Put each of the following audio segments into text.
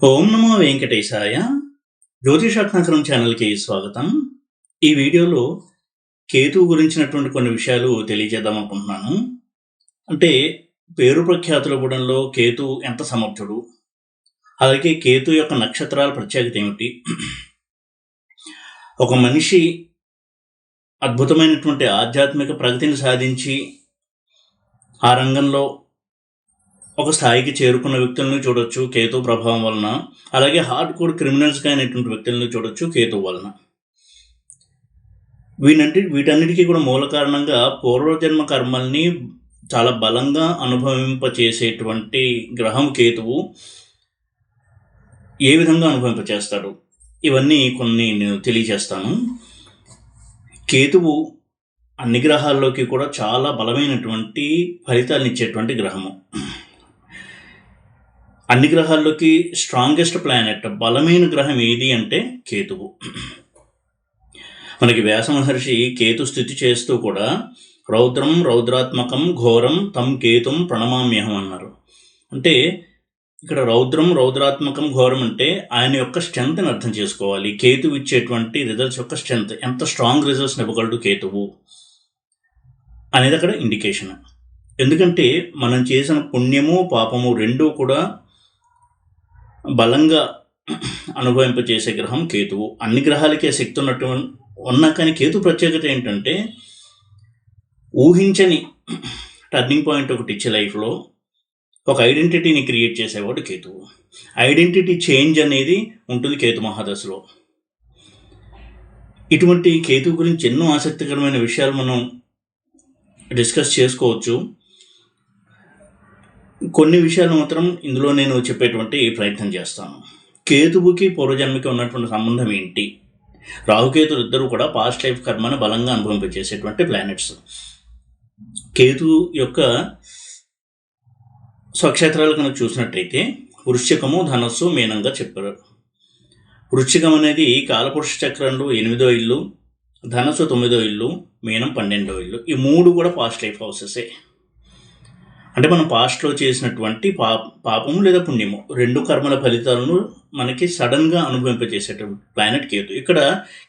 ఓం నమో వెంకటేశాయ. జ్యోతిషాత్మకరం ఛానల్కి స్వాగతం. ఈ వీడియోలో కేతువు గురించినటువంటి కొన్ని విషయాలు తెలియజేద్దాం అనుకుంటున్నాను. అంటే పేరు ప్రఖ్యాతుల గుణంలో కేతు ఎంత సమర్థుడు, అలాగే కేతు యొక్క నక్షత్రాల ప్రత్యేకత ఏమిటి, ఒక మనిషి అద్భుతమైనటువంటి ఆధ్యాత్మిక ప్రగతిని సాధించి ఆ రంగంలో ఒక స్థాయికి చేరుకున్న వ్యక్తులను చూడొచ్చు కేతు ప్రభావం వలన, అలాగే హార్డ్ కోర్ క్రిమినల్స్గా అయినటువంటి వ్యక్తులను చూడొచ్చు కేతు వలన. వీటన్నిటికీ కూడా మూల కారణంగా పూర్వజన్మ కర్మల్ని చాలా బలంగా అనుభవింపచేసేటువంటి గ్రహం కేతువు ఏ విధంగా అనుభవింపచేస్తాడు, ఇవన్నీ కొన్ని నేను తెలియజేస్తాను. కేతువు అన్ని గ్రహాల్లోకి కూడా చాలా బలమైనటువంటి ఫలితాలను ఇచ్చేటువంటి గ్రహము. అన్ని గ్రహాల్లోకి స్ట్రాంగెస్ట్ ప్లానెట్, బలమైన గ్రహం ఏది అంటే కేతువు. మనకి వ్యాస మహర్షి కేతు స్థితి చేస్తూ కూడా రౌద్రం రౌద్రాత్మకం ఘోరం తం కేతుం ప్రణమామ్యహం అన్నారు. అంటే ఇక్కడ రౌద్రం రౌద్రాత్మకం ఘోరం అంటే ఆయన యొక్క స్ట్రెంత్ని అర్థం చేసుకోవాలి. కేతు ఇచ్చేటువంటి రిజల్ట్స్ యొక్క స్ట్రెంత్, ఎంత స్ట్రాంగ్ రిజల్ట్స్ని ఇవ్వగలడు కేతువు అనేది అక్కడ ఇండికేషన్. ఎందుకంటే మనం చేసిన పుణ్యము పాపము రెండూ కూడా బలంగా అనుభవింపచేసే గ్రహం కేతువు. అన్ని గ్రహాలకే శక్తి ఉన్నా కానీ కేతు ప్రత్యేకత ఏంటంటే ఊహించని టర్నింగ్ పాయింట్ ఒకటి ఇచ్చే లైఫ్లో ఒక ఐడెంటిటీని క్రియేట్ చేసేవాడు కేతువు. ఐడెంటిటీ చేంజ్ అనేది ఉంటుంది కేతు మహాదశలో. ఇటువంటి కేతువు గురించి ఎన్నో ఆసక్తికరమైన విషయాలు మనం డిస్కస్ చేసుకోవచ్చు. కొన్ని విషయాలు మాత్రం ఇందులో నేను చెప్పేటువంటి ప్రయత్నం చేస్తాను. కేతువుకి పూర్వజన్మకి ఉన్నటువంటి సంబంధం ఏంటి? రాహుకేతులు ఇద్దరు కూడా పాస్ట్ లైఫ్ కర్మను బలంగా అనుభవింపచేసేటువంటి ప్లానెట్స్. కేతు యొక్క స్వక్షేత్రాలు కనుక చూసినట్టయితే వృశ్చికము, ధనస్సు, మీనంగా చెప్పారు. వృశ్చికం అనేది కాలపురుష చక్రంలో 8వ ఇల్లు, ధనస్సు 9వ ఇల్లు, మీనం 12వ ఇల్లు. ఈ మూడు కూడా పాస్ట్ లైఫ్ హౌసెసే. అంటే మనం పాస్ట్లో చేసినటువంటి పాపము లేదా పుణ్యము రెండు కర్మల ఫలితాలను మనకి సడన్గా అనుభవింపజేసేటువంటి ప్లానెట్ కేతు. ఇక్కడ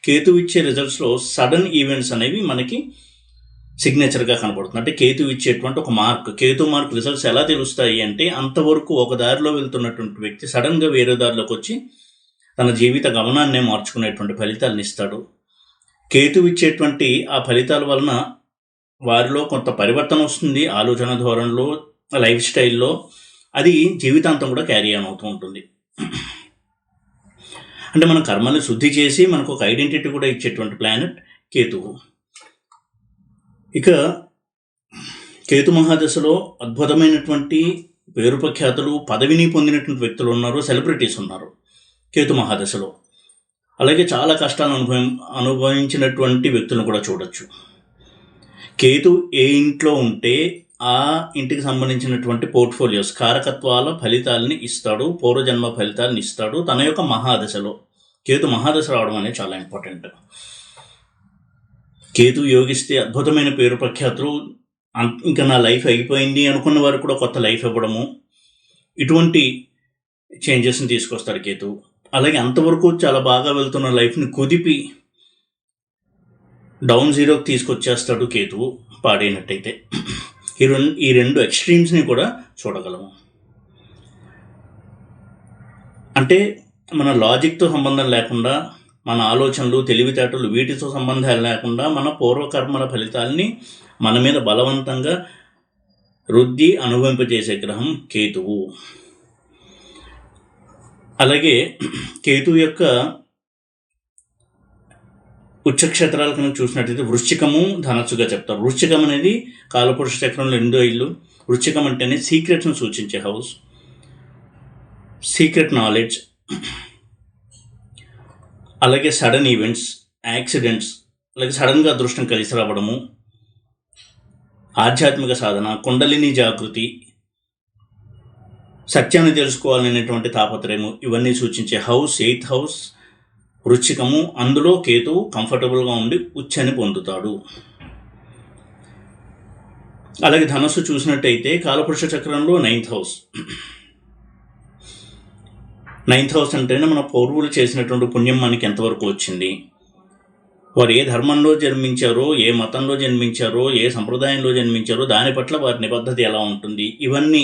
కేతు ఇచ్చే రిజల్ట్స్లో సడన్ ఈవెంట్స్ అనేవి మనకి సిగ్నేచర్గా కనబడుతుంది. అంటే కేతు ఇచ్చేటువంటి ఒక మార్క్, కేతు మార్క్ రిజల్ట్స్ ఎలా తెలుస్తాయి అంటే అంతవరకు ఒక దారిలో వెళ్తున్నటువంటి వ్యక్తి సడన్గా వేరే దారిలోకి వచ్చి తన జీవిత గమనాన్నే మార్చుకునేటువంటి ఫలితాలను ఇస్తాడు. కేతు ఇచ్చేటువంటి ఆ ఫలితాల వలన వారిలో కొంత పరివర్తన వస్తుంది, ఆలోచన ధోరణిలో, లైఫ్ స్టైల్లో. అది జీవితాంతం కూడా క్యారీ ఆన్ అవుతూ ఉంటుంది. అంటే మన కర్మని శుద్ధి చేసి మనకు ఒక ఐడెంటిటీ కూడా ఇచ్చేటువంటి ప్లానెట్ కేతువు. ఇక కేతు మహాదశలో అద్భుతమైనటువంటి పేరు ప్రఖ్యాతులు, పదవిని పొందినటువంటి వ్యక్తులు ఉన్నారు, సెలబ్రిటీస్ ఉన్నారు కేతు మహాదశలో. అలాగే చాలా కష్టాలు అనుభవించినటువంటి వ్యక్తులను కూడా చూడొచ్చు. కేతు ఏ ఇంట్లో ఉంటే ఆ ఇంటికి సంబంధించినటువంటి పోర్ట్ఫోలియోస్, కారకత్వాల ఫలితాలని ఇస్తాడు, పూర్వజన్మ ఫలితాలను ఇస్తాడు తన యొక్క మహాదశలో. కేతు మహాదశ రావడం అనేది చాలా ఇంపార్టెంట్. కేతు యోగిస్తే అద్భుతమైన పేరు ప్రఖ్యాతులు, ఇంకా నా లైఫ్ అయిపోయింది అనుకున్న వారు కూడా కొత్త లైఫ్ ఇవ్వడము, ఇటువంటి చేంజెస్ని తీసుకొస్తాడు కేతు. అలాగే అంతవరకు చాలా బాగా వెళ్తున్న లైఫ్ని కుదిపి డౌన్ జీరోకి తీసుకొచ్చేస్తాడు కేతువు పాడైనట్టయితే. ఈ రెండు ఎక్స్ట్రీమ్స్ని కూడా చూడగలము. అంటే మన లాజిక్తో సంబంధం లేకుండా, మన ఆలోచనలు, తెలివితేటలు వీటితో సంబంధాలు లేకుండా మన పూర్వకర్మల ఫలితాలని మన మీద బలవంతంగా రుద్ది అనుభవింపజేసే గ్రహం కేతువు. అలాగే కేతువు యొక్క ఉచ్చక్షేత్రాలు కనుక చూసినట్టయితే వృశ్చికము, ధనస్సుగా చెప్తారు. వృశ్చికం అనేది కాలపురుష చక్రంలో 8వ ఇల్లు. వృశ్చికం అంటేనే సీక్రెట్స్ను సూచించే హౌస్, సీక్రెట్ నాలెడ్జ్, అలాగే సడన్ ఈవెంట్స్, యాక్సిడెంట్స్, అలాగే సడన్గా అదృష్టం కలిసి రావడము, ఆధ్యాత్మిక సాధన, కుండలిని జాగృతి, సత్యాన్ని తెలుసుకోవాలనేటువంటి తాపత్రయము, ఇవన్నీ సూచించే హౌస్ 8th హౌస్ వృశ్చికము. అందులో కేతువు కంఫర్టబుల్గా ఉండి ఉచ్చని పొందుతాడు. అలాగే ధనస్సు చూసినట్టయితే కాలపురుష చక్రంలో 9th హౌస్. 9th హౌస్ అంటేనే మన పూర్వులు చేసినటువంటి పుణ్యం మనకి ఎంతవరకు వచ్చింది, వారు ఏ ధర్మంలో జన్మించారో, ఏ మతంలో జన్మించారో, ఏ సంప్రదాయంలో జన్మించారో దాని పట్ల వారి నిబద్ధత ఎలా ఉంటుంది, ఇవన్నీ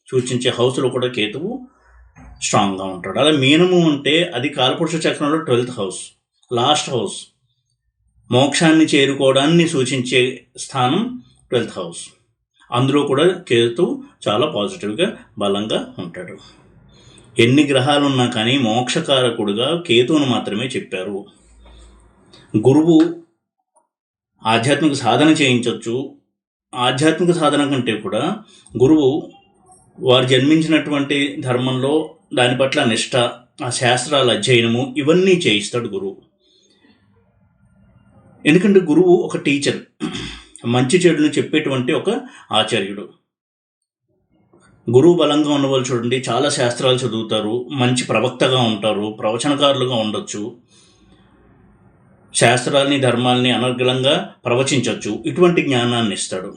సూచించే హౌస్లో కూడా కేతువు స్ట్రాంగ్గా ఉంటాడు. అలా మీనము అంటే అది కాలపురుష చక్రంలో 12th హౌస్, లాస్ట్ హౌస్, మోక్షాన్ని చేరుకోవడాన్ని సూచించే స్థానం 12th హౌస్. అందులో కూడా కేతు చాలా పాజిటివ్గా బలంగా ఉంటాడు. ఎన్ని గ్రహాలు ఉన్నా కానీ మోక్షకారకుడుగా కేతువును మాత్రమే చెప్పారు. గురువు ఆధ్యాత్మిక సాధన చేయించవచ్చు. ఆధ్యాత్మిక సాధన కంటే కూడా గురువు వారు జన్మించినటువంటి ధర్మంలో దాని పట్ల నిష్ఠ, ఆ శాస్త్రాల అధ్యయనము ఇవన్నీ చేయిస్తాడు గురువు. ఎందుకంటే గురువు ఒక టీచర్, మంచి చెడును చెప్పేటువంటి ఒక ఆచార్యుడు. గురువు బలంగా ఉన్నవాళ్ళు చూడండి, చాలా శాస్త్రాలు చదువుతారు, మంచి ప్రవక్తగా ఉంటారు, ప్రవచనకారులుగా ఉండొచ్చు, శాస్త్రాల్ని ధర్మాల్ని అనర్గళంగా ప్రవచించవచ్చు. ఇటువంటి జ్ఞానాన్ని ఇస్తాడు.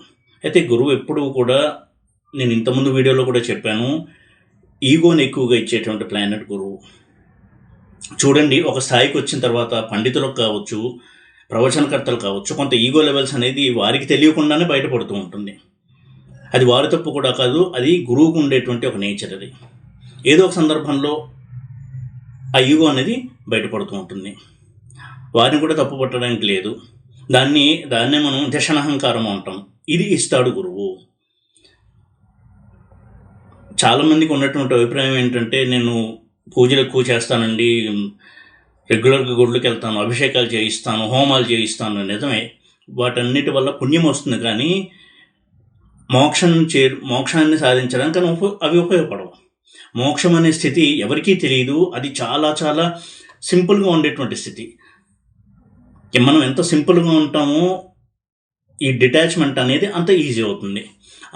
అయితే గురువు ఎప్పుడూ కూడా, నేను ఇంతకుముందు వీడియోలో కూడా చెప్పాను, ఈగోని ఎక్కువగా ఇచ్చేటువంటి ప్లానెట్ గురువు. చూడండి, ఒక స్థాయికి వచ్చిన తర్వాత పండితులకు కావచ్చు, ప్రవచనకర్తలు కావచ్చు, కొంత ఈగో లెవెల్స్ అనేది వారికి తెలియకుండానే బయటపడుతూ ఉంటుంది. అది వారి తప్పు కూడా కాదు, అది గురువుకు ఉండేటువంటి ఒక నేచర్. అది ఏదో ఒక సందర్భంలో ఆ ఈగో అనేది బయటపడుతూ ఉంటుంది. వారిని కూడా తప్పు పట్టడానికి లేదు. దాన్నే మనం దశనహంకారం అంటాం. ఇది ఇస్తాడు గురువు. చాలామందికి ఉన్నటువంటి అభిప్రాయం ఏంటంటే, నేను పూజలు ఎక్కువ చేస్తానండి, రెగ్యులర్గా గుళ్ళకి వెళ్తాను, అభిషేకాలు చేయిస్తాను, హోమాలు చేయిస్తాను. నిజమే, వాటన్నిటి వల్ల పుణ్యం వస్తుంది, కానీ మోక్షాన్ని సాధించడానికి అవి ఉపయోగపడవు. మోక్షం అనే స్థితి ఎవరికీ తెలియదు. అది చాలా చాలా సింపుల్గా ఉండేటువంటి స్థితి. మనం ఎంత సింపుల్గా ఉంటామో ఈ డిటాచ్మెంట్ అనేది అంత ఈజీ అవుతుంది.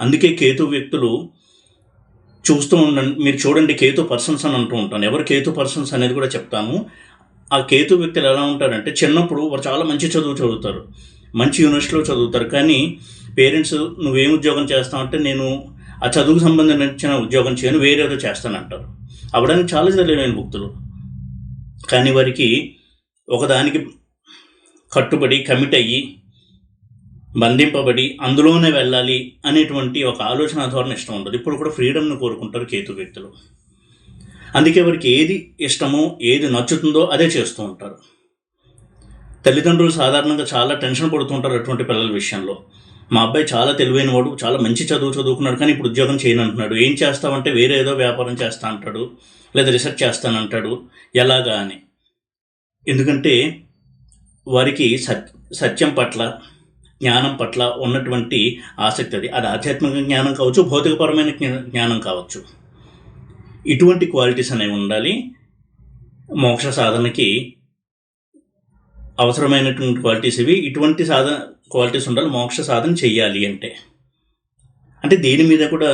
అందుకే కేతు వ్యక్తులు చూస్తూ ఉండండి, మీరు చూడండి, కేతు పర్సన్స్ అని అంటూ ఉంటాను. ఎవరు కేతు పర్సన్స్ అనేది కూడా చెప్తాము. ఆ కేతు వ్యక్తులు ఎలా ఉంటారంటే, చిన్నప్పుడు వారు చాలా మంచి చదువు చదువుతారు, మంచి యూనివర్సిటీలో చదువుతారు, కానీ పేరెంట్స్ నువ్వేం ఉద్యోగం చేస్తావంటే, నేను ఆ చదువుకు సంబంధించిన ఉద్యోగం చేయను, వేరేదో చేస్తానంటారు. అవ్వడానికి చాలా తెలియలేని భక్తులు, కానీ వారికి ఒకదానికి కట్టుబడి, కమిట్ అయ్యి, బంధింపబడి అందులోనే వెళ్ళాలి అనేటువంటి ఒక ఆలోచన ధోరణి ఇష్టం ఉండదు. ఇప్పుడు కూడా ఫ్రీడమ్ను కోరుకుంటారు కేతు వ్యక్తులు. అందుకే వారికి ఏది ఇష్టమో, ఏది నచ్చుతుందో అదే చేస్తూ ఉంటారు. తల్లిదండ్రులు సాధారణంగా చాలా టెన్షన్ పడుతుంటారు అటువంటి పిల్లల విషయంలో. మా అబ్బాయి చాలా తెలివైన వాడు, చాలా మంచి చదువుకున్నాడు, కానీ ఇప్పుడు ఉద్యోగం చేయను అంటున్నాడు. ఏం చేస్తామంటే వేరే ఏదో వ్యాపారం చేస్తా అంటాడు, లేదా రీసెర్చ్ చేస్తానంటాడు. ఎలాగా అని. ఎందుకంటే వారికి సత్యం పట్ల, జ్ఞానం పట్ల ఉన్నటువంటి ఆసక్తి అది ఆధ్యాత్మిక జ్ఞానం కావచ్చు, భౌతికపరమైన జ్ఞానం కావచ్చు. ఇటువంటి క్వాలిటీస్ అనేవి ఉండాలి. మోక్ష సాధనకి అవసరమైనటువంటి క్వాలిటీస్ ఇవి. ఇటువంటి క్వాలిటీస్ ఉండాలి మోక్ష సాధన చెయ్యాలి అంటే దీని మీద కూడా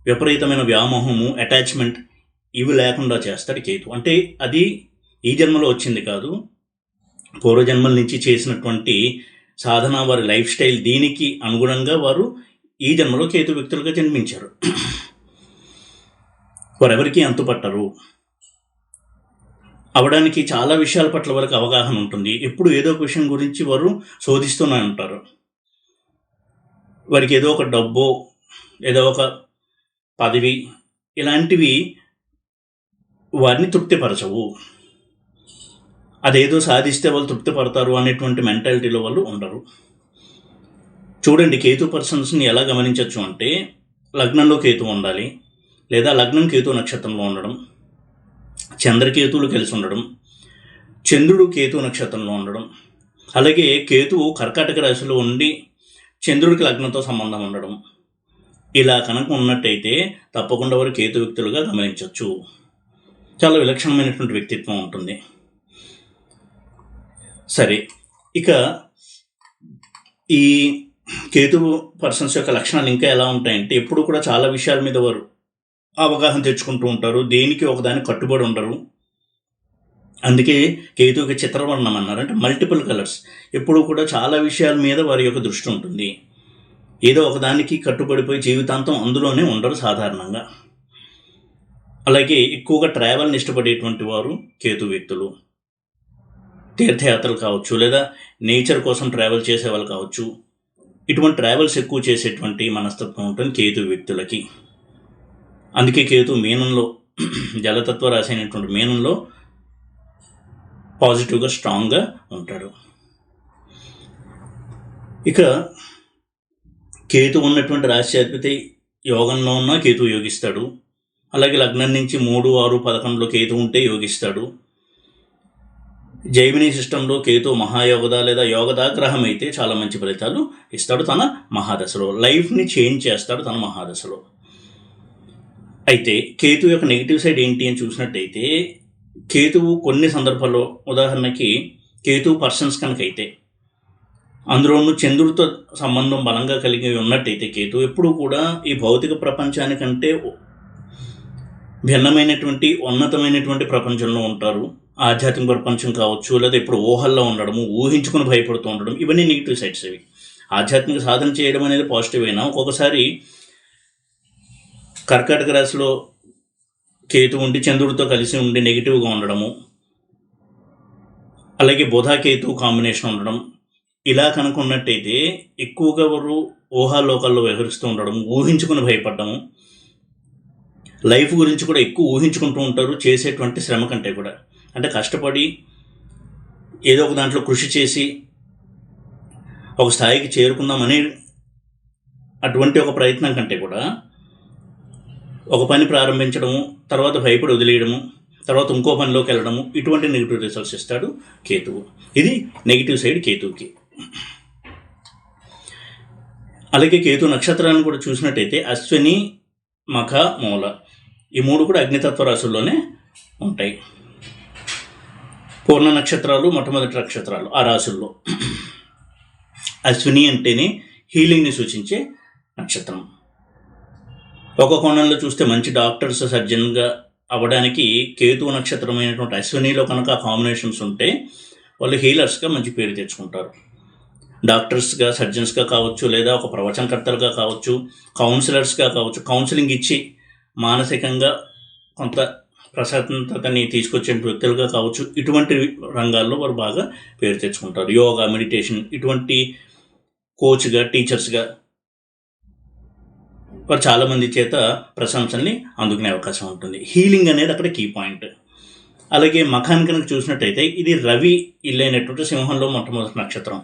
విపరీతమైన వ్యామోహము, అటాచ్మెంట్ ఇవి లేకుండా చేస్తాడు కేతు. అంటే అది ఈ జన్మలో వచ్చింది కాదు, పూర్వజన్మల నుంచి చేసినటువంటి సాధన, వారి లైఫ్ స్టైల్, దీనికి అనుగుణంగా వారు ఈ జన్మలో కేతు వ్యక్తులుగా జన్మించారు. వారెవరికి అంతుపట్టరు. అవడానికి చాలా విషయాల పట్ల వరకు అవగాహన ఉంటుంది. ఎప్పుడు ఏదో ఒక విషయం గురించి వారు శోధిస్తూనే ఉంటారు. వారికి ఏదో ఒక డబ్బో, ఏదో ఒక పదవి, ఇలాంటివి వారిని తృప్తిపరచవు. అదేదో సాధిస్తే వాళ్ళు తృప్తి పడతారు అనేటువంటి మెంటాలిటీలో వాళ్ళు ఉండరు. చూడండి, కేతు పర్సన్స్ని ఎలా గమనించవచ్చు అంటే, లగ్నంలో కేతు ఉండాలి, లేదా లగ్నం కేతు నక్షత్రంలో ఉండడం, చంద్రకేతువులు కలిసి ఉండడం, చంద్రుడు కేతు నక్షత్రంలో ఉండడం, అలాగే కేతువు కర్కాటక రాశిలో ఉండి చంద్రుడికి లగ్నంతో సంబంధం ఉండడం. ఇలా కనుక ఉన్నట్టయితే తప్పకుండా వారు కేతు వ్యక్తులుగా గమనించవచ్చు. చాలా విలక్షణమైనటువంటి వ్యక్తిత్వం ఉంటుంది. సరే, ఇక ఈ కేతు పర్సన్స్ యొక్క లక్షణాలు ఇంకా ఎలా ఉంటాయంటే, ఎప్పుడు కూడా చాలా విషయాల మీద వారు అవగాహన తెచ్చుకుంటూ ఉంటారు. దేనికి ఒకదానికి కట్టుబడి ఉండరు. అందుకే కేతువుకి చిత్రవర్ణం అన్నారు, అంటే మల్టిపుల్ కలర్స్. ఎప్పుడు కూడా చాలా విషయాల మీద వారి యొక్క దృష్టి ఉంటుంది. ఏదో ఒకదానికి కట్టుబడిపోయి జీవితాంతం అందులోనే ఉండరు సాధారణంగా. అలాగే ఎక్కువగా ట్రావెల్ని ఇష్టపడేటువంటి వారు కేతు వ్యక్తులు. తీర్థయాత్రలు కావచ్చు, లేదా నేచర్ కోసం ట్రావెల్ చేసేవాళ్ళు కావచ్చు, ఇటువంటి ట్రావెల్స్ ఎక్కువ చేసేటువంటి మనస్తత్వం ఉంటుంది కేతు వ్యక్తులకి. అందుకే కేతు మీనంలో, జలతత్వ రాశి అయినటువంటి మీనంలో పాజిటివ్గా స్ట్రాంగ్గా ఉంటాడు. ఇక కేతు ఉన్నటువంటి రాశి అధిపతి యోగంలో ఉన్న కేతు యోగిస్తాడు. అలాగే లగ్నం నుంచి 3, 6, 11లో కేతు ఉంటే యోగిస్తాడు. జైమినీ సిస్టంలో కేతు మహాయోగద లేదా యోగదా గ్రహం అయితే చాలా మంచి ఫలితాలు ఇస్తాడు తన మహాదశలో. లైఫ్ని చేంజ్ చేస్తాడు తన మహాదశలో. అయితే కేతు యొక్క నెగిటివ్ సైడ్ ఏంటి అని చూసినట్టయితే, కేతువు కొన్ని సందర్భాల్లో, ఉదాహరణకి కేతు పర్సన్స్ కనుకైతే, అందులోనూ చంద్రుడితో సంబంధం బలంగా కలిగి ఉన్నట్టయితే కేతు ఎప్పుడూ కూడా ఈ భౌతిక ప్రపంచానికంటే భిన్నమైనటువంటి ఉన్నతమైనటువంటి ప్రపంచంలో ఉంటారు. ఆధ్యాత్మిక ప్రపంచం కావచ్చు, లేదా ఇప్పుడు ఊహల్లో ఉండడము, ఊహించుకుని భయపడుతూ ఉండడం, ఇవన్నీ నెగిటివ్ సైడ్స్. ఇవి ఆధ్యాత్మిక సాధన చేయడం అనేది పాజిటివ్ అయినా, ఒక్కొక్కసారి కర్కాటక రాశిలో కేతు ఉండి చంద్రుడితో కలిసి ఉండి నెగిటివ్గా ఉండడము, అలాగే బుధ కేతు కాంబినేషన్ ఉండడం, ఇలా కనుక ఉన్నట్టయితే ఎక్కువగా వారు ఊహాలోకాల్లో వ్యవహరిస్తూ ఉండడం, ఊహించుకుని భయపడము, లైఫ్ గురించి కూడా ఎక్కువ ఊహించుకుంటూ ఉంటారు చేసేటువంటి శ్రమ కంటే కూడా. అంటే కష్టపడి ఏదో ఒక దాంట్లో కృషి చేసి ఒక స్థాయికి చేరుకుందామని అటువంటి ఒక ప్రయత్నం కంటే కూడా ఒక పని ప్రారంభించడము, తర్వాత భయపడి వదిలేయడము, తర్వాత ఇంకో పనిలోకి వెళ్ళడము, ఇటువంటి నెగిటివ్ రిజల్ట్స్ ఇస్తాడు కేతువు. ఇది నెగిటివ్ సైడ్ కేతువుకి. అలాగే కేతు నక్షత్రాలను కూడా చూసినట్టయితే అశ్విని, మఖ, మూల, ఈ 3 కూడా అగ్నితత్వ రాశుల్లోనే ఉంటాయి. పూర్ణ నక్షత్రాలు మొట్టమొదటి నక్షత్రాలు ఆ రాశుల్లో. అశ్విని అంటేనే హీలింగ్ని సూచించే నక్షత్రం. ఒక కోణంలో చూస్తే మంచి డాక్టర్స్, సర్జన్గా అవ్వడానికి కేతు నక్షత్రమైనటువంటి అశ్వినిలో కనుక కాంబినేషన్స్ ఉంటే వాళ్ళు హీలర్స్గా మంచి పేరు తెచ్చుకుంటారు. డాక్టర్స్గా, సర్జన్స్గా కావచ్చు, లేదా ఒక ప్రవచనకర్తలుగా కావచ్చు, కౌన్సిలర్స్గా కావచ్చు, కౌన్సిలింగ్ ఇచ్చి మానసికంగా కొంత ప్రశాంతతని తీసుకొచ్చే వ్యక్తులుగా కావచ్చు, ఇటువంటి రంగాల్లో వారు బాగా పేరు తెచ్చుకుంటారు. యోగా, మెడిటేషన్, ఇటువంటి కోచ్గా, టీచర్స్గా వారు చాలామంది చేత ప్రశంసల్ని అందుకునే అవకాశం ఉంటుంది. హీలింగ్ అనేది అక్కడ కీ పాయింట్. అలాగే మఖాన్ కనుక చూసినట్టయితే ఇది రవి ఇల్లైనటువంటి సింహంలో మొట్టమొదటి నక్షత్రం.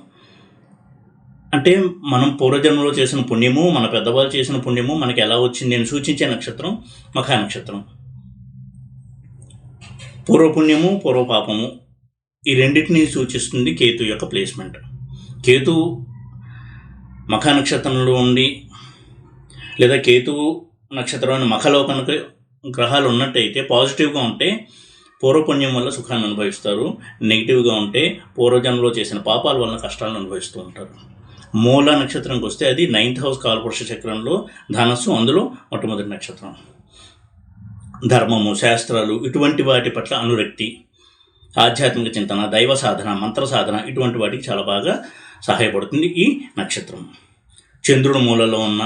అంటే మనం పూర్వజన్మలో చేసిన పుణ్యము, మన పెద్దవాళ్ళు చేసిన పుణ్యము మనకి ఎలా వచ్చింది అని సూచించే నక్షత్రం మఖా నక్షత్రం. పూర్వపుణ్యము, పూర్వపాపము, ఈ రెండింటినీ సూచిస్తుంది కేతు యొక్క ప్లేస్మెంట్. కేతు మఖా నక్షత్రంలో ఉండి, లేదా కేతు నక్షత్రమైన మఖలో కనుక గ్రహాలు ఉన్నట్టయితే పాజిటివ్గా ఉంటే పూర్వపుణ్యం వల్ల సుఖాన్ని అనుభవిస్తారు, నెగిటివ్గా ఉంటే పూర్వజన్మలో చేసిన పాపాల వల్ల కష్టాలను అనుభవిస్తూ ఉంటారు. మూల నక్షత్రంకి వస్తే అది 9th హౌస్ కాలపురుష చక్రంలో ధనస్సు, అందులో మొట్టమొదటి నక్షత్రం. ధర్మము, శాస్త్రాలు, ఇటువంటి వాటి పట్ల అనురక్తి, ఆధ్యాత్మిక చింతన, దైవ సాధన, మంత్ర సాధన, ఇటువంటి వాటికి చాలా బాగా సహాయపడుతుంది ఈ నక్షత్రం. చంద్రుడు మూలలో ఉన్న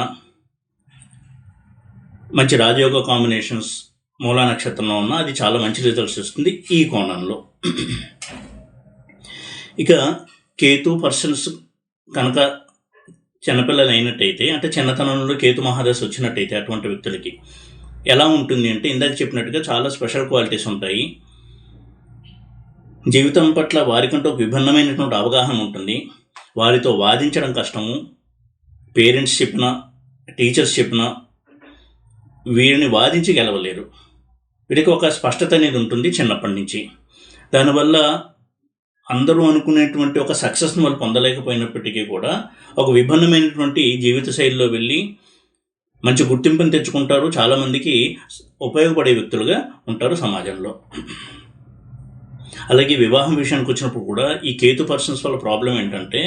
మంచి రాజయోగ కాంబినేషన్స్ మూలా నక్షత్రంలో ఉన్న అది చాలా మంచి రిజల్ట్స్ ఇస్తుంది ఈ కోణంలో. ఇక కేతు పర్సన్స్ కనుక చిన్నపిల్లలు అయినట్టయితే, అంటే చిన్నతనంలో కేతు మహాదశ వచ్చినట్టయితే అటువంటి వ్యక్తులకి ఎలా ఉంటుంది అంటే, ఇందాక చెప్పినట్టుగా చాలా స్పెషల్ క్వాలిటీస్ ఉంటాయి. జీవితం పట్ల వారికంటూ ఒక విభిన్నమైనటువంటి అవగాహన ఉంటుంది. వారితో వాదించడం కష్టము. పేరెంట్స్ చెప్పినా, టీచర్స్ చెప్పినా వీరిని వాదించి గెలవలేరు. వీరికి ఒక స్పష్టత అనేది ఉంటుంది చిన్నప్పటి నుంచి. దానివల్ల అందరూ అనుకునేటువంటి ఒక సక్సెస్ని వాళ్ళు పొందలేకపోయినప్పటికీ కూడా ఒక విభిన్నమైనటువంటి జీవిత శైలిలో వెళ్ళి మంచి గుర్తింపుని తెచ్చుకుంటారు. చాలామందికి ఉపయోగపడే వ్యక్తులుగా ఉంటారు సమాజంలో. అలాగే వివాహం విషయానికి వచ్చినప్పుడు కూడా ఈ కేతు పర్సన్స్ వల్ల ప్రాబ్లం ఏంటంటే,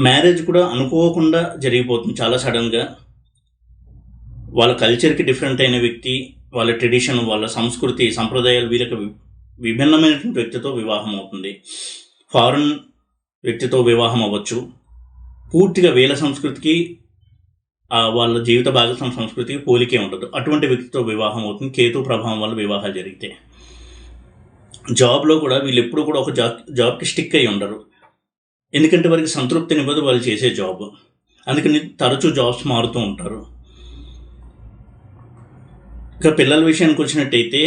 మ్యారేజ్ కూడా అనుకోకుండా జరిగిపోతుంది చాలా సడన్గా. వాళ్ళ కల్చర్కి డిఫరెంట్ అయిన వ్యక్తి, వాళ్ళ ట్రెడిషన్, వాళ్ళ సంస్కృతి, సంప్రదాయాలు వీళ్ళకి విభిన్నమైనటువంటి వ్యక్తితో వివాహం అవుతుంది. ఫారెన్ వ్యక్తితో వివాహం అవ్వచ్చు. పూర్తిగా వీళ్ళ సంస్కృతికి వాళ్ళ జీవిత భాగస్వామి సంస్కృతికి పోలికే ఉండదు. అటువంటి వ్యక్తితో వివాహం అవుతుంది కేతు ప్రభావం వల్ల వివాహాలు జరిగితే. జాబ్లో కూడా వీళ్ళు ఎప్పుడు కూడా ఒక జాబ్కి స్టిక్ అయి ఉండరు. ఎందుకంటే వారికి సంతృప్తినివ్వదు వాళ్ళు చేసే జాబ్. అందుకని తరచూ జాబ్స్ మారుతూ ఉంటారు. ఇక పిల్లల విషయానికి వచ్చినట్టయితే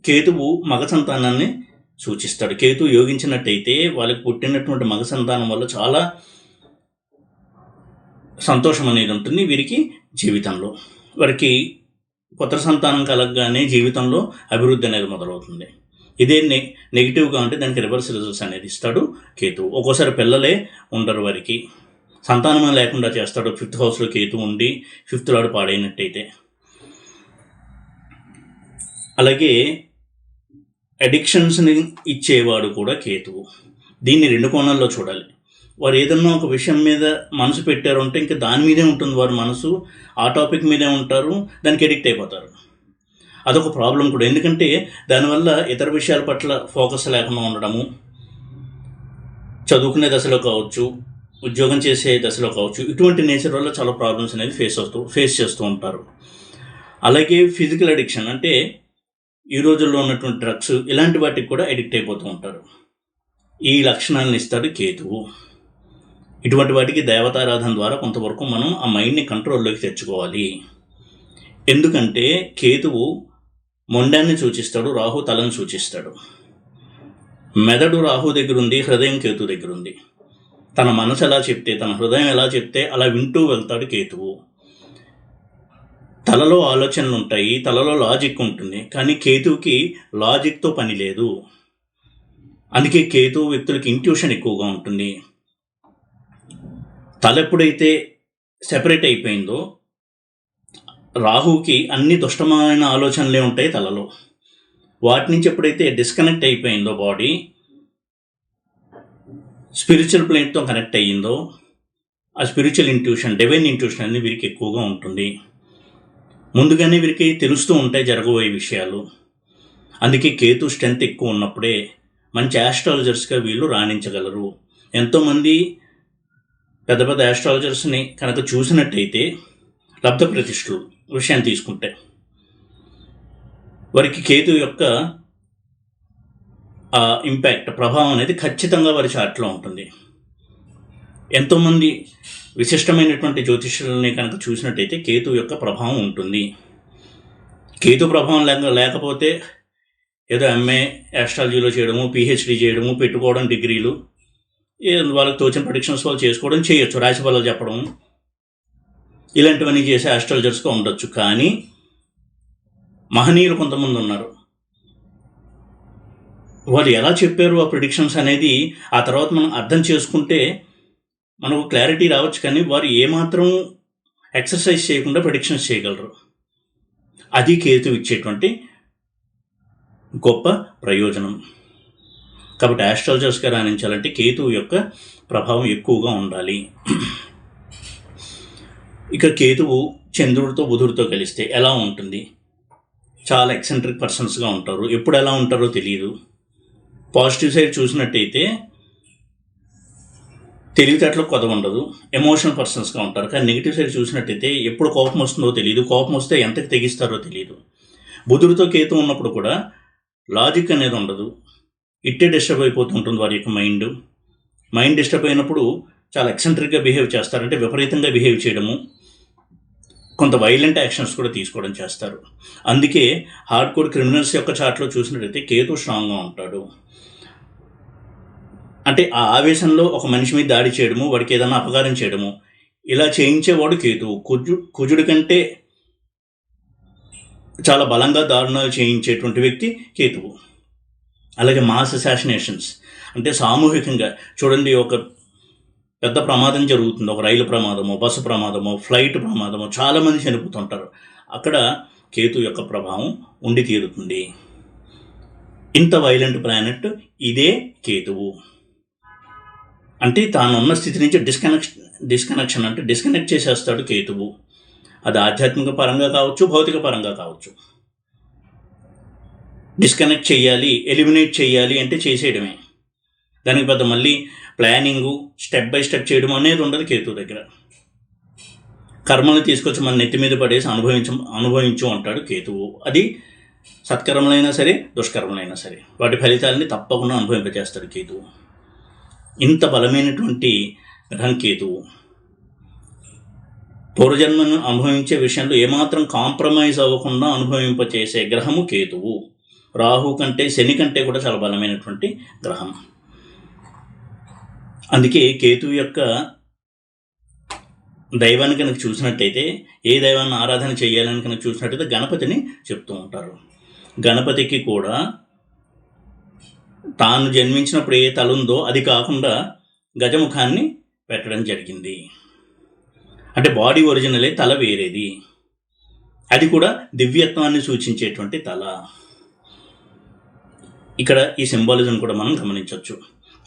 కేతువు మగ సంతానాన్ని సూచిస్తాడు. కేతు యోగించినట్టయితే వాళ్ళకి పుట్టినటువంటి మగ సంతానం వల్ల చాలా సంతోషం అనేది ఉంటుంది వీరికి జీవితంలో. వారికి పుత్ర సంతానం కలగగానే జీవితంలో అభివృద్ధి అనేది మొదలవుతుంది. ఇదే నెగిటివ్గా ఉంటే దానికి రివర్స్ రిజల్ట్స్ అనేది ఇస్తాడు కేతు. ఒక్కోసారి పిల్లలే ఉండరు, వారికి సంతానమే లేకుండా చేస్తాడు. 5th హౌస్లో కేతు ఉండి 5th లార్డ్ పాడైనట్టయితే. అలాగే అడిక్షన్స్ని ఇచ్చేవాడు కూడా కేతువు. దీన్ని 2 కోణాల్లో చూడాలి. వారు ఏదన్నా ఒక విషయం మీద మనసు పెట్టారు అంటే ఇంకా దాని మీదే ఉంటుంది వారి మనసు, ఆ టాపిక్ మీదే ఉంటారు, దానికి ఎడిక్ట్ అయిపోతారు. అదొక ప్రాబ్లం కూడా. ఎందుకంటే దానివల్ల ఇతర విషయాల పట్ల ఫోకస్ లేకుండా ఉండడము, చదువుకునే దశలో కావచ్చు, ఉద్యోగం చేసే దశలో కావచ్చు, ఇటువంటి నేచర్ వల్ల చాలా ప్రాబ్లమ్స్ అనేది ఫేస్ చేస్తూ ఉంటారు. అలాగే ఫిజికల్ అడిక్షన్ అంటే ఈ రోజుల్లో ఉన్నటువంటి డ్రగ్స్, ఇలాంటి వాటికి కూడా ఎడిక్ట్ అయిపోతూ ఉంటారు. ఈ లక్షణాలను ఇస్తాడు కేతువు. ఇటువంటి వాటికి దేవతారాధన ద్వారా కొంతవరకు మనం ఆ మైండ్ని కంట్రోల్లోకి తెచ్చుకోవాలి. ఎందుకంటే కేతువు మొండాన్ని సూచిస్తాడు, రాహు తలను సూచిస్తాడు. మెదడు రాహు దగ్గర ఉంది, హృదయం కేతు దగ్గర ఉంది. తన మనసు ఎలా చెప్తే, తన హృదయం ఎలా చెప్తే అలా వింటూ వెళ్తాడు కేతువు. తలలో ఆలోచనలు ఉంటాయి, తలలో లాజిక్ ఉంటుంది, కానీ కేతువుకి లాజిక్తో పని లేదు. అందుకే కేతువు వ్యక్తులకి ఇంట్యూషన్ ఎక్కువగా ఉంటుంది. తల ఎప్పుడైతే సెపరేట్ అయిపోయిందో, రాహుకి అన్ని దుష్టమైన ఆలోచనలే ఉంటాయి తలలో. వాటి నుంచి ఎప్పుడైతే డిస్కనెక్ట్ అయిపోయిందో బాడీ, స్పిరిచువల్ ప్లేన్తో కనెక్ట్ అయ్యిందో, ఆ స్పిరిచువల్ ఇంట్యూషన్, డివైన్ ఇంట్యూషన్ అనేది వీరికి ఎక్కువగా ఉంటుంది. ముందుగానే వీరికి తెలుస్తూ ఉంటాయి జరగబోయే విషయాలు. అందుకే కేతు స్ట్రెంత్ ఎక్కువ ఉన్నప్పుడే మంచి ఆస్ట్రాలజర్స్గా వీళ్ళు రాణించగలరు. ఎంతోమంది పెద్ద పెద్ద ఆస్ట్రాలజర్స్ని కనుక చూసినట్టయితే లబ్ధ ప్రతిష్ఠలు విషయాన్ని తీసుకుంటే వారికి కేతు యొక్క ఇంపాక్ట్, ప్రభావం అనేది ఖచ్చితంగా వారి చార్ట్లో ఉంటుంది. ఎంతోమంది విశిష్టమైనటువంటి జ్యోతిష్యులని కనుక చూసినట్టయితే కేతు యొక్క ప్రభావం ఉంటుంది. కేతు ప్రభావం లేకపోతే ఏదో ఎంఏ ఆస్ట్రాలజీలో చేయడము, పిహెచ్డి చేయడము, పెట్టుకోవడం డిగ్రీలు, వాళ్ళకి తోచిన ప్రెడిక్షన్స్ వాళ్ళు చేసుకోవడం చేయొచ్చు, రాశి ఫలాలు చెప్పడం, ఇలాంటివన్నీ చేసే ఆస్ట్రాలజర్స్గా ఉండొచ్చు. కానీ మహనీయులు కొంతమంది ఉన్నారు. వాళ్ళు ఎలా చెప్పారు ఆ ప్రిడిక్షన్స్ అనేది ఆ తర్వాత మనం అర్థం చేసుకుంటే మనకు క్లారిటీ రావచ్చు. కానీ వారు ఏమాత్రం ఎక్సర్సైజ్ చేయకుండా ప్రెడిక్షన్స్ చేయగలరు. అది కేతు ఇచ్చేటువంటి గొప్ప ప్రయోజనం. కాబట్టి ఆస్ట్రాలజర్స్గా రాణించాలంటే కేతువు యొక్క ప్రభావం ఎక్కువగా ఉండాలి. ఇక కేతువు చంద్రుడితో బుధుడితో కలిస్తే ఎలా ఉంటుంది? చాలా ఎక్సెంట్రిక్ పర్సన్స్గా ఉంటారు. ఎప్పుడు ఎలా ఉంటారో తెలియదు. పాజిటివ్ సైడ్ చూసినట్టయితే తెలివితేటలో కొదవ ఉండదు, ఎమోషనల్ పర్సన్స్గా ఉంటారు. కానీ నెగిటివ్ సైడ్ చూసినట్టయితే ఎప్పుడు కోపం వస్తుందో తెలియదు, కోపం వస్తే ఎంతకు తెగిస్తారో తెలియదు. బుధుడితో కేతు ఉన్నప్పుడు కూడా లాజిక్ అనేది ఉండదు, ఇట్టే డిస్టర్బ్ అయిపోతుంటుంది వారి యొక్క మైండ్ డిస్టర్బ్ అయినప్పుడు చాలా ఎక్సెంట్రిక్గా బిహేవ్ చేస్తారంటే విపరీతంగా బిహేవ్ చేయడము, కొంత వైలెంట్ యాక్షన్స్ కూడా తీసుకోవడం చేస్తారు. అందుకే హార్డ్ కోర్ క్రిమినల్స్ యొక్క చార్ట్లో చూసినట్టయితే కేతు స్ట్రాంగ్గా ఉంటాడు. అంటే ఆ ఆవేశంలో ఒక మనిషి మీద దాడి చేయడము, వాడికి ఏదైనా అపకారం చేయడము, ఇలా చేయించేవాడు కేతువు. కుజుడి కంటే చాలా బలంగా దారుణాలు చేయించేటువంటి వ్యక్తి కేతువు. అలాగే మాస్ అసాసినేషన్స్ అంటే సామూహికంగా చూడండి, ఒక పెద్ద ప్రమాదం జరుగుతుంది, ఒక రైలు ప్రమాదమో, బస్సు ప్రమాదమో, ఫ్లైట్ ప్రమాదమో, చాలామంది చనిపోతుంటారు. అక్కడ కేతు యొక్క ప్రభావం ఉండి తీరుతుంది. ఇంత వైలెంట్ ప్లానెట్ ఇదే కేతువు. అంటే తానున్న స్థితి నుంచి డిస్కనెక్షన్ అంటే డిస్కనెక్ట్ చేసేస్తాడు కేతువు. అది ఆధ్యాత్మిక పరంగా కావచ్చు, భౌతిక పరంగా కావచ్చు. డిస్కనెక్ట్ చేయాలి, ఎలిమినేట్ చేయాలి అంటే చేసేయడమే. దానికి పెద్ద మళ్ళీ ప్లానింగు, స్టెప్ బై స్టెప్ చేయడం అనేది ఉండదు కేతు దగ్గర. కర్మల్ని తీసుకొచ్చి మన నెత్తి మీద పడేసి అనుభవించు అంటాడు కేతువు. అది సత్కర్మలైనా సరే దుష్కర్మలైనా సరే వాటి ఫలితాలని తప్పకుండా అనుభవింపజేస్తాడు కేతువు. ఇంత బలమైనటువంటి గ్రహం కేతువు. పూర్వజన్మను అనుభవించే విషయంలో ఏమాత్రం కాంప్రమైజ్ అవ్వకుండా అనుభవింపచేసే గ్రహము కేతువు. రాహు కంటే శని కంటే కూడా చాలా బలమైనటువంటి గ్రహం. అందుకే కేతువు యొక్క దైవాన్ని కనుక చూసినట్టయితే, ఏ దైవాన్ని ఆరాధన చేయాలని కనుక చూసినట్టయితే గణపతిని చెప్తూ ఉంటారు. గణపతికి కూడా తాను జన్మించినప్పుడు ఏ తల ఉందో అది కాకుండా గజముఖాన్ని పెట్టడం జరిగింది. అంటే బాడీ ఒరిజినలే, తల వేరేది. అది కూడా దివ్యత్వాన్ని సూచించేటువంటి తల. ఇక్కడ ఈ సింబాలిజం కూడా మనం గమనించవచ్చు.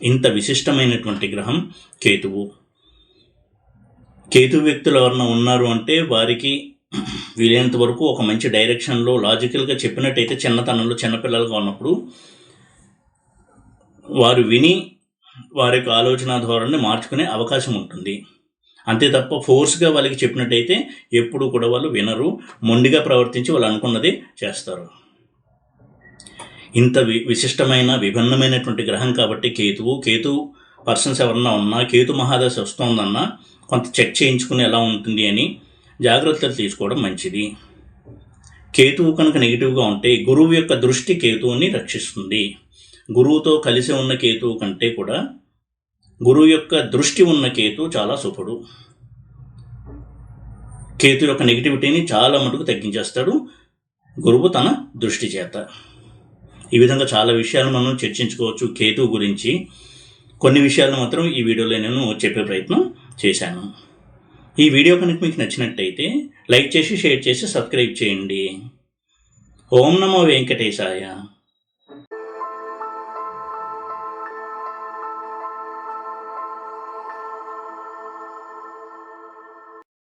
ఇంత విశిష్టమైనటువంటి గ్రహం కేతువు. కేతు వ్యక్తులు ఎవరన్నా ఉన్నారు అంటే వారికి వీలైనంత వరకు ఒక మంచి డైరెక్షన్లో లాజికల్గా చెప్పినట్టయితే చిన్నతనంలో చిన్నపిల్లలుగా ఉన్నప్పుడు వారు విని వారి యొక్క ఆలోచన ధోరణిని మార్చుకునే అవకాశం ఉంటుంది. అంతే తప్ప ఫోర్స్గా వాళ్ళకి చెప్పినట్టయితే ఎప్పుడు కూడా వాళ్ళు వినరు, మొండిగా ప్రవర్తించి వాళ్ళు అనుకున్నది చేస్తారు. ఇంత విశిష్టమైన విభిన్నమైనటువంటి గ్రహం కాబట్టి కేతు పర్సన్స్ ఎవరన్నా ఉన్నా, కేతు మహాదశ వస్తుందన్నా కొంత చెక్ చేయించుకుని ఎలా ఉంటుంది అని జాగ్రత్తలు తీసుకోవడం మంచిది. కేతువు కనుక నెగిటివ్గా ఉంటే గురువు యొక్క దృష్టి కేతువుని రక్షిస్తుంది. గురువుతో కలిసి ఉన్న కేతువు కంటే కూడా గురువు యొక్క దృష్టి ఉన్న కేతు చాలా శుభుడు. కేతు యొక్క నెగిటివిటీని చాలా మటుకు తగ్గించేస్తాడు గురువు తన దృష్టి చేత. ఈ విధంగా చాలా విషయాలు మనం చర్చించుకోవచ్చు కేతువు గురించి. కొన్ని విషయాలు మాత్రం ఈ వీడియోలో నేను చెప్పే ప్రయత్నం చేశాను. ఈ వీడియో కనుక మీకు నచ్చినట్టయితే లైక్ చేసి, షేర్ చేసి, సబ్స్క్రైబ్ చేయండి. ఓం నమో వెంకటేశాయ.